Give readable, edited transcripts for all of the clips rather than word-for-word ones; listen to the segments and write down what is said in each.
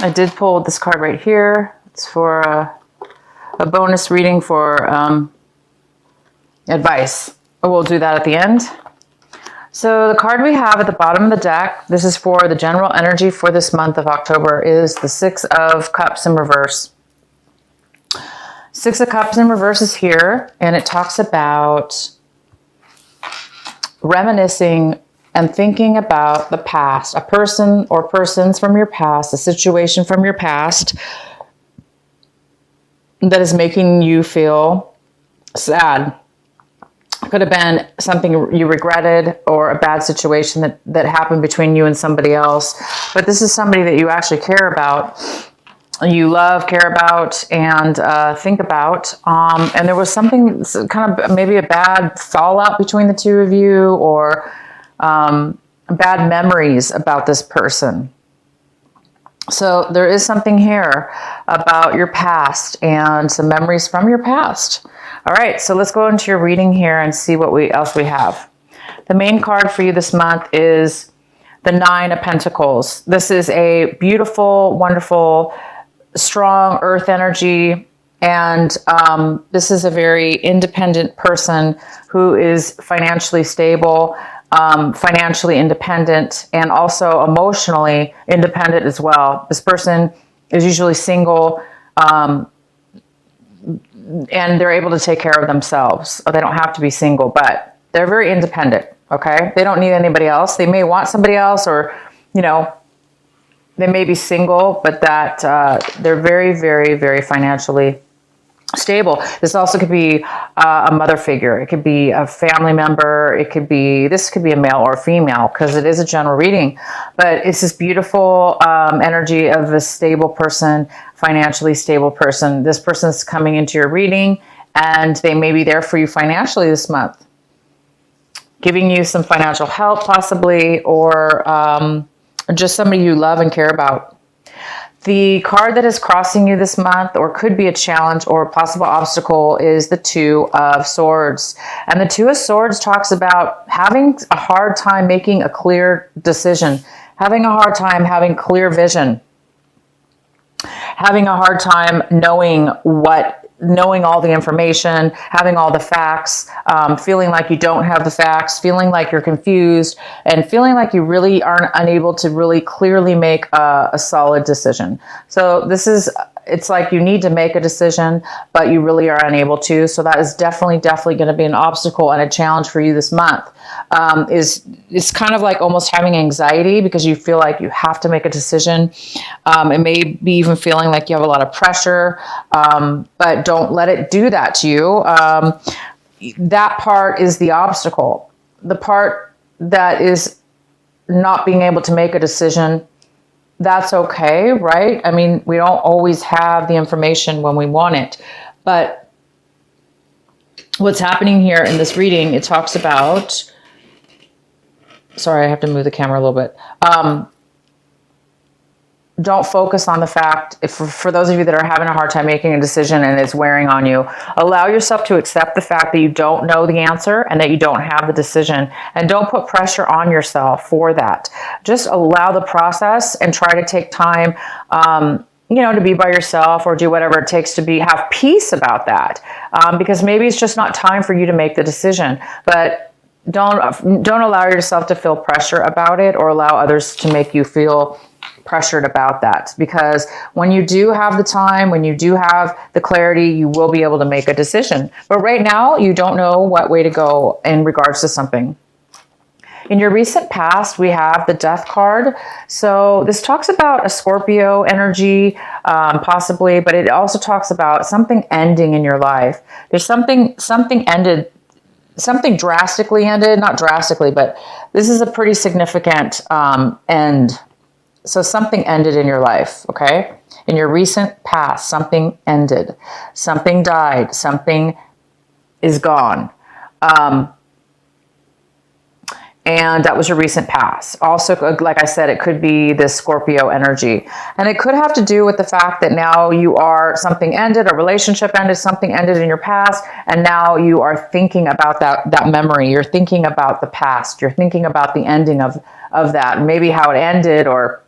I did pull this card right here. It's for a bonus reading for advice. We'll do that at the end. So the card we have at the bottom of the deck, this is for the general energy for this month of October, is the Six of Cups in reverse. Six of Cups in reverse is here, and it talks about reminiscing and thinking about the past, a person or persons from your past, a situation from your past that is making you feel sad. Could have been something you regretted or a bad situation that happened between you and somebody else. But this is somebody that you actually care about, you love, care about, and think about. And there was something, kind of maybe a bad fallout between the two of you, or bad memories about this person. So there is something here about your past and some memories from your past. All right, so let's go into your reading here and see what else we have. The main card for you this month is the Nine of Pentacles. This is a beautiful, wonderful, strong earth energy. And this is a very independent person who is financially stable, financially independent, and also emotionally independent as well. This person is usually single, and they're able to take care of themselves. They don't have to be single, but they're very independent, okay? They don't need anybody else. They may want somebody else, or, you know, they may be single, but that they're very, very, very financially stable. This also could be a mother figure. It could be a family member. This could be a male or a female, because it is a general reading. But it's this beautiful energy of a stable person, financially stable person. This person's coming into your reading, and they may be there for you financially this month, giving you some financial help possibly, or just somebody you love and care about. The card that is crossing you this month, or could be a challenge or a possible obstacle, is the Two of Swords. And the Two of Swords talks about having a hard time making a clear decision, having a hard time having clear vision, having a hard time knowing all the information, having all the facts, feeling like you don't have the facts, feeling like you're confused, and feeling like you really aren't unable to really clearly make a solid decision. So it's like you need to make a decision, but you really are unable to. So that is definitely going to be an obstacle and a challenge for you this month. It's kind of like almost having anxiety because you feel like you have to make a decision. It may be even feeling like you have a lot of pressure, but don't let it do that to you. That part is the obstacle. The part that is not being able to make a decision, that's okay, right? I mean, we don't always have the information when we want it, but what's happening here in this reading, it talks about, sorry, I have to move the camera a little bit. Don't focus on the fact, for those of you that are having a hard time making a decision and it's wearing on you, allow yourself to accept the fact that you don't know the answer and that you don't have the decision, and don't put pressure on yourself for that. Just allow the process and try to take time, to be by yourself, or do whatever it takes to have peace about that. Because maybe it's just not time for you to make the decision, but don't allow yourself to feel pressure about it, or allow others to make you feel pressured about that, because when you do have the time, when you do have the clarity, you will be able to make a decision. But right now, you don't know what way to go in regards to something. In your recent past, we have the Death card. So this talks about a Scorpio energy, possibly, but it also talks about something ending in your life. There's something ended, something drastically ended, not drastically, but this is a pretty significant end. So something ended in your life, okay? In your recent past, something ended. Something died. Something is gone. And that was your recent past. Also, like I said, it could be this Scorpio energy. And it could have to do with the fact that now something ended, a relationship ended, something ended in your past, and now you are thinking about that memory. You're thinking about the past. You're thinking about the ending of that, maybe how it ended, or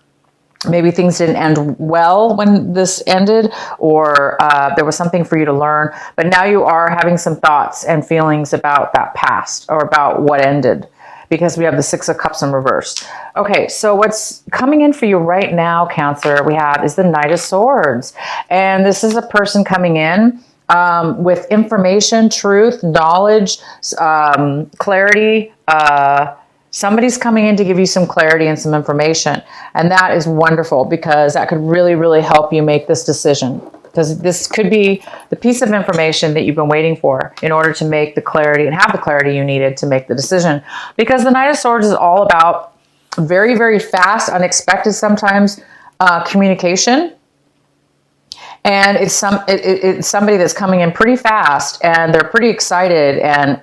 Maybe things didn't end well when this ended, or there was something for you to learn, but now you are having some thoughts and feelings about that past or about what ended, because we have the Six of Cups in reverse. Okay, so what's coming in for you right now, Cancer, we have is the Knight of Swords. And this is a person coming in with information, truth, knowledge, clarity. Somebody's coming in to give you some clarity and some information. And that is wonderful, because that could really, really help you make this decision. Because this could be the piece of information that you've been waiting for in order to make the clarity and have the clarity you needed to make the decision. Because the Knight of Swords is all about very, very fast, unexpected sometimes communication. And it's somebody that's coming in pretty fast, and they're pretty excited and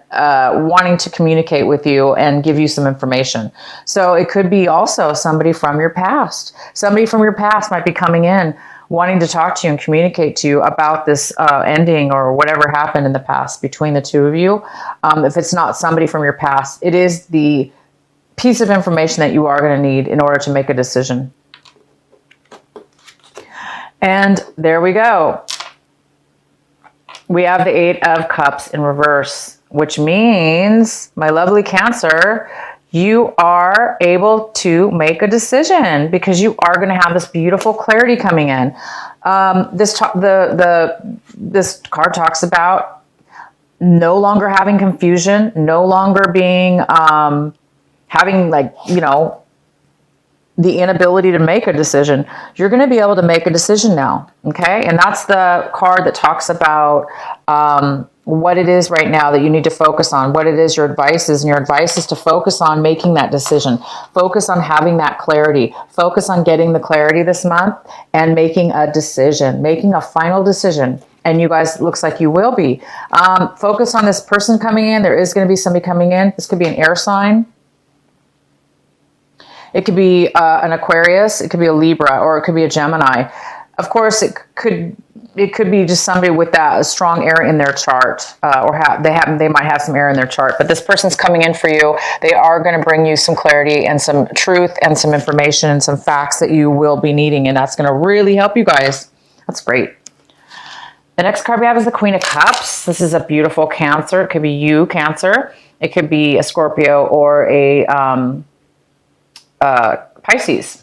wanting to communicate with you and give you some information. So it could be also somebody from your past. Somebody from your past might be coming in wanting to talk to you and communicate to you about this ending or whatever happened in the past between the two of you. If it's not somebody from your past, it is the piece of information that you are going to need in order to make a decision. And there we go. We have the Eight of Cups in reverse, which means, my lovely Cancer, you are able to make a decision, because you are going to have this beautiful clarity coming in. This card talks about no longer having confusion, no longer being having, like, you know, the inability to make a decision. You're going to be able to make a decision now. Okay. And that's the card that talks about what it is right now that you need to focus on, what it is your advice is. And your advice is to focus on making that decision, focus on having that clarity, focus on getting the clarity this month and making a decision, making a final decision. And you guys, looks like you will be. Focus on this person coming in. There is going to be somebody coming in. This could be an air sign. It could be an Aquarius, it could be a Libra, or it could be a Gemini. Of course, it could be just somebody with that strong air in their chart, or they might have some air in their chart. But this person's coming in for you. They are going to bring you some clarity and some truth and some information and some facts that you will be needing, and that's going to really help you guys. That's great. The next card we have is the Queen of Cups. This is a beautiful Cancer. It could be you, Cancer. It could be a Scorpio or a Pisces.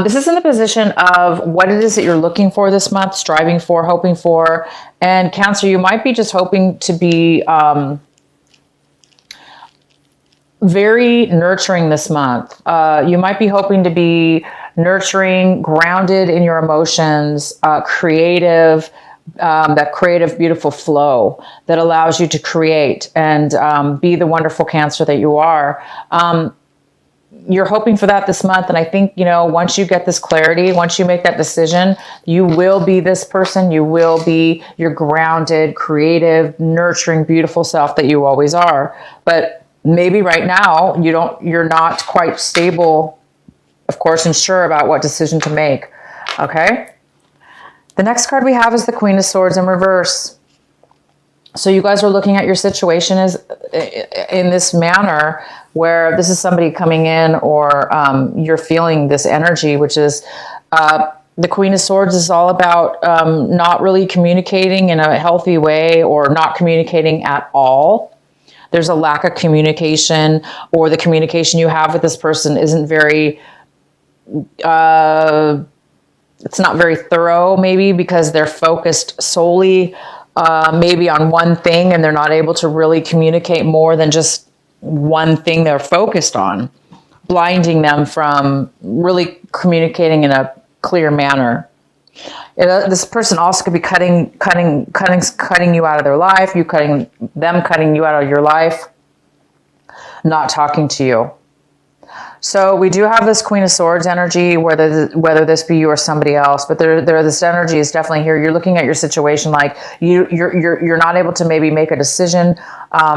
This is in the position of what it is that you're looking for this month, striving for, hoping for. And Cancer, you might be just hoping to be very nurturing this month. You might be hoping to be nurturing, grounded in your emotions, creative, that creative, beautiful flow that allows you to create and be the wonderful Cancer that you are. You're hoping for that this month. And I think, you know, once you get this clarity, once you make that decision, you will be this person. You will be your grounded, creative, nurturing, beautiful self that you always are. But maybe right now you're not quite stable, of course, and sure about what decision to make. Okay. The next card we have is the Queen of Swords in reverse. So you guys are looking at your situation as in this manner, where this is somebody coming in, or you're feeling this energy, which is the Queen of Swords is all about not really communicating in a healthy way, or not communicating at all. There's a lack of communication, or the communication you have with this person isn't very, it's not very thorough, maybe because they're focused solely maybe on one thing, and they're not able to really communicate more than just one thing they're focused on, blinding them from really communicating in a clear manner. This person also could be cutting you out of their life, cutting you out of your life, not talking to you. So we do have this Queen of Swords energy, whether this be you or somebody else, but this energy is definitely here. You're looking at your situation like you're not able to maybe make a decision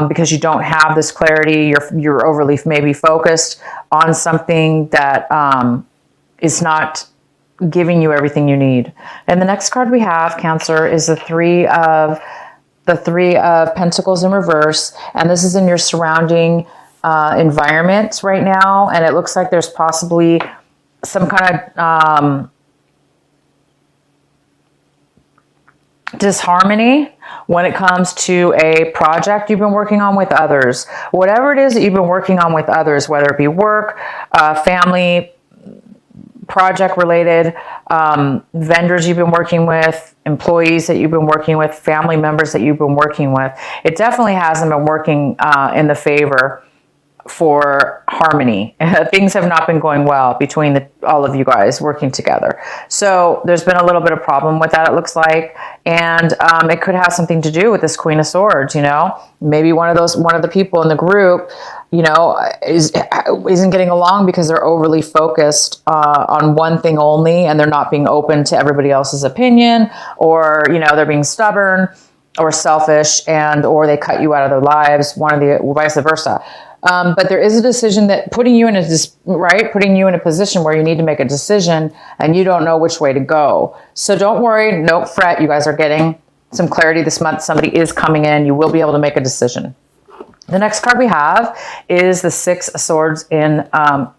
because you don't have this clarity. You're overly maybe focused on something that is not giving you everything you need. And the next card we have, Cancer, is the Three of Pentacles in reverse, and this is in your surrounding environment right now, and it looks like there's possibly some kind of disharmony when it comes to a project you've been working on with others. Whatever it is that you've been working on with others, whether it be work, family, project related, vendors you've been working with, employees that you've been working with, family members that you've been working with, it definitely hasn't been working in the favor for harmony. Things have not been going well between all of you guys working together. So there's been a little bit of problem with that, it looks like. And it could have something to do with this Queen of Swords, you know. Maybe one of the people in the group, you know, isn't getting along because they're overly focused on one thing only, and they're not being open to everybody else's opinion, or, you know, they're being stubborn or selfish, and or they cut you out of their lives, vice versa. But there is a decision that putting you in a position where you need to make a decision and you don't know which way to go. So don't worry, don't fret. You guys are getting some clarity this month. Somebody is coming in. You will be able to make a decision. The next card we have is the Six of Swords in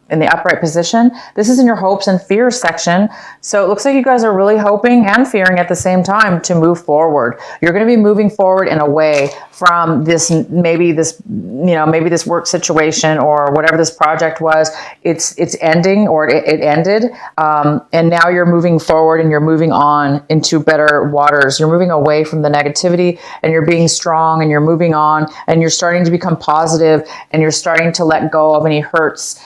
the upright position. This is in your hopes and fears section. So it looks like you guys are really hoping and fearing at the same time to move forward. You're going to be moving forward in a way from maybe this work situation or whatever this project was. It's ending, or it ended. And now you're moving forward and you're moving on into better waters. You're moving away from the negativity and you're being strong and you're moving on and you're starting to become positive and you're starting to let go of any hurts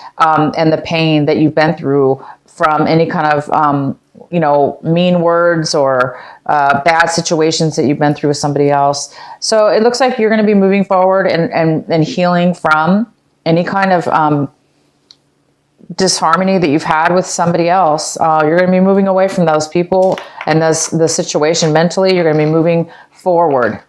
and the pain that you've been through from any kind of, mean words or bad situations that you've been through with somebody else. So it looks like you're going to be moving forward and healing from any kind of disharmony that you've had with somebody else. You're going to be moving away from those people and the situation mentally. You're going to be moving forward.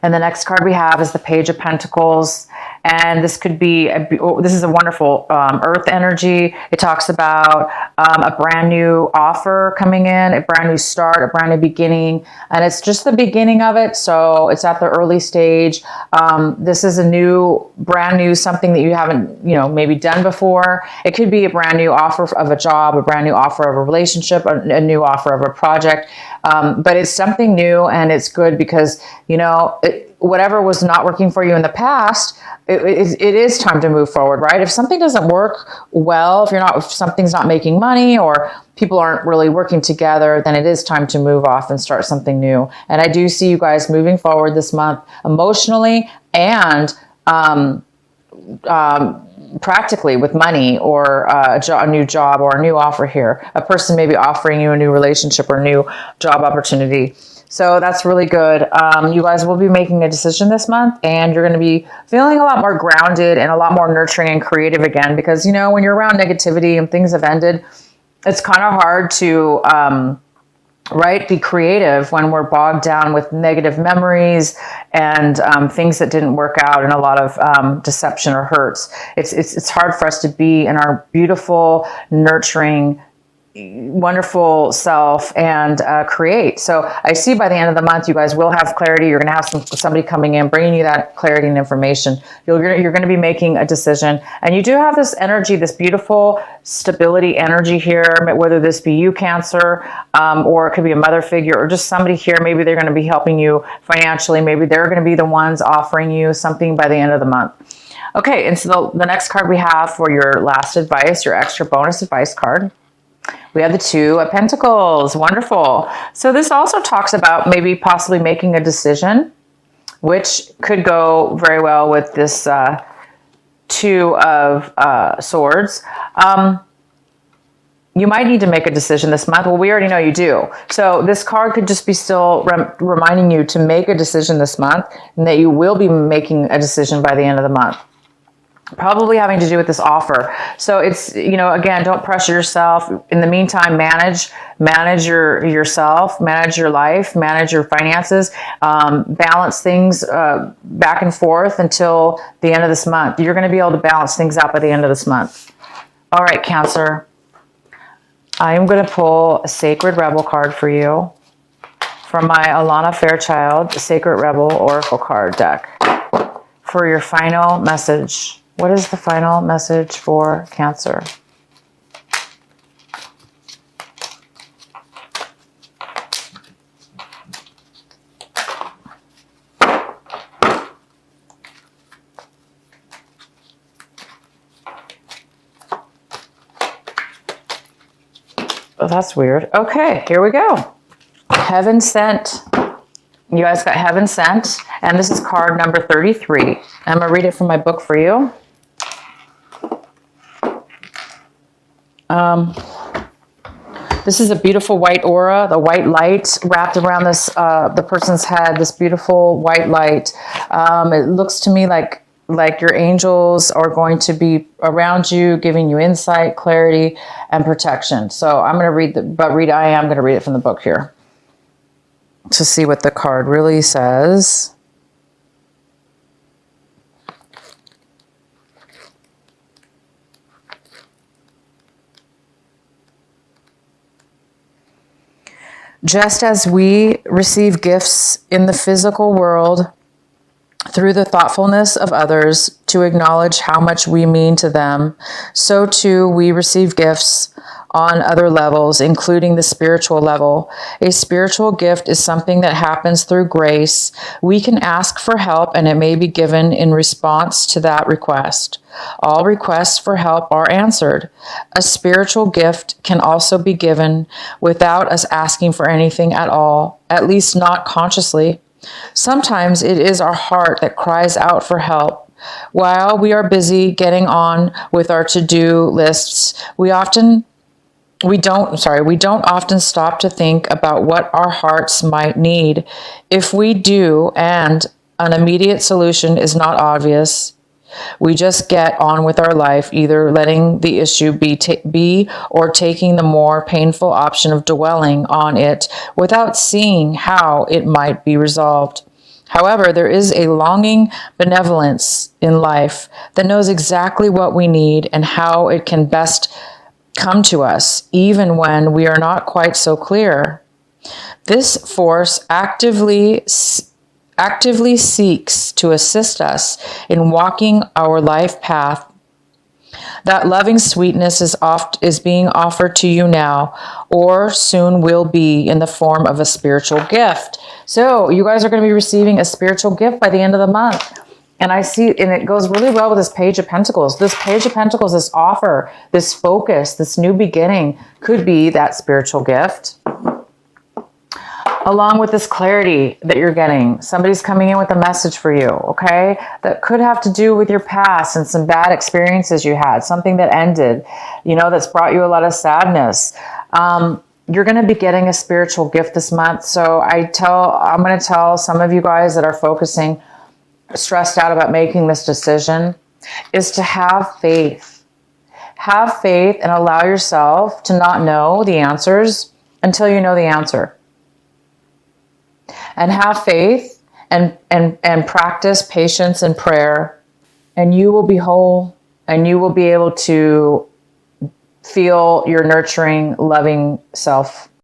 And the next card we have is the Page of Pentacles. And this could be, this is a wonderful earth energy. It talks about a brand new offer coming in, a brand new start, a brand new beginning. And it's just the beginning of it. So it's at the early stage. This is brand new, something that you haven't, maybe done before. It could be a brand new offer of a job, a brand new offer of a relationship, a new offer of a project. But it's something new and it's good because, whatever was not working for you in the past, it is time to move forward, right? If something doesn't work well, if something's not making money or people aren't really working together, then it is time to move off and start something new. And I do see you guys moving forward this month emotionally and practically with money or a new job or a new offer here. A person may be offering you a new relationship or a new job opportunity. So that's really good. You guys will be making a decision this month and you're going to be feeling a lot more grounded and a lot more nurturing and creative again, because, when you're around negativity and things have ended, it's kind of hard to, be creative when we're bogged down with negative memories and things that didn't work out and a lot of deception or hurts. It's hard for us to be in our beautiful, nurturing, wonderful self and create. So I see by the end of the month, you guys will have clarity. You're going to have somebody coming in, bringing you that clarity and information. You're going to be making a decision. And you do have this energy, this beautiful stability energy here, whether this be you, Cancer, or it could be a mother figure or just somebody here. Maybe they're going to be helping you financially. Maybe they're going to be the ones offering you something by the end of the month. Okay, and so the next card we have for your last advice, your extra bonus advice card, we have the Two of Pentacles. Wonderful. So this also talks about maybe possibly making a decision, which could go very well with this Two of Swords. You might need to make a decision this month. Well, we already know you do. So this card could just be still reminding you to make a decision this month and that you will be making a decision by the end of the month. Probably having to do with this offer. So it's, again, don't pressure yourself. In the meantime, manage yourself, manage your life, manage your finances, balance things back and forth until the end of this month. You're going to be able to balance things out by the end of this month. All right, Cancer. I am going to pull a Sacred Rebel card for you from my Alana Fairchild Sacred Rebel Oracle card deck for your final message. What is the final message for Cancer? Oh, that's weird. Okay, here we go. Heaven Sent. You guys got Heaven Sent, and this is card number 33. I'm going to read it from my book for you. This is a beautiful white aura, the white light wrapped around this the person's head, this beautiful white light. It looks to me like your angels are going to be around you, giving you insight, clarity, and protection. So I'm going to read I am going to read it from the book here to see what the card really says. Just as we receive gifts in the physical world through the thoughtfulness of others to acknowledge how much we mean to them, so too we receive gifts on other levels, including the spiritual level. A spiritual gift is something that happens through grace. We can ask for help, and it may be given in response to that request. All requests for help are answered. A spiritual gift can also be given without us asking for anything at all, at least not consciously. Sometimes it is our heart that cries out for help. While we are busy getting on with our to-do lists, we don't often stop to think about what our hearts might need. If we do, and an immediate solution is not obvious, we just get on with our life, either letting the issue be or taking the more painful option of dwelling on it without seeing how it might be resolved. However, there is a longing benevolence in life that knows exactly what we need and how it can best come to us, even when we are not quite so clear. This force actively seeks to assist us in walking our life path. That loving sweetness is being offered to you now, or soon will be, in the form of a spiritual gift. So you guys are going to be receiving a spiritual gift by the end of the month. And I see, and it goes really well with this Page of Pentacles. This Page of Pentacles, this offer, this focus, this new beginning could be that spiritual gift. Along with this clarity that you're getting. Somebody's coming in with a message for you, okay? That could have to do with your past and some bad experiences you had, something that ended, that's brought you a lot of sadness. You're going to be getting a spiritual gift this month. So I'm going to tell some of you guys that are focusing, stressed out about making this decision, is to have faith. Have faith and allow yourself to not know the answers until you know the answer. And have faith and practice patience and prayer, and you will be whole, and you will be able to feel your nurturing, loving self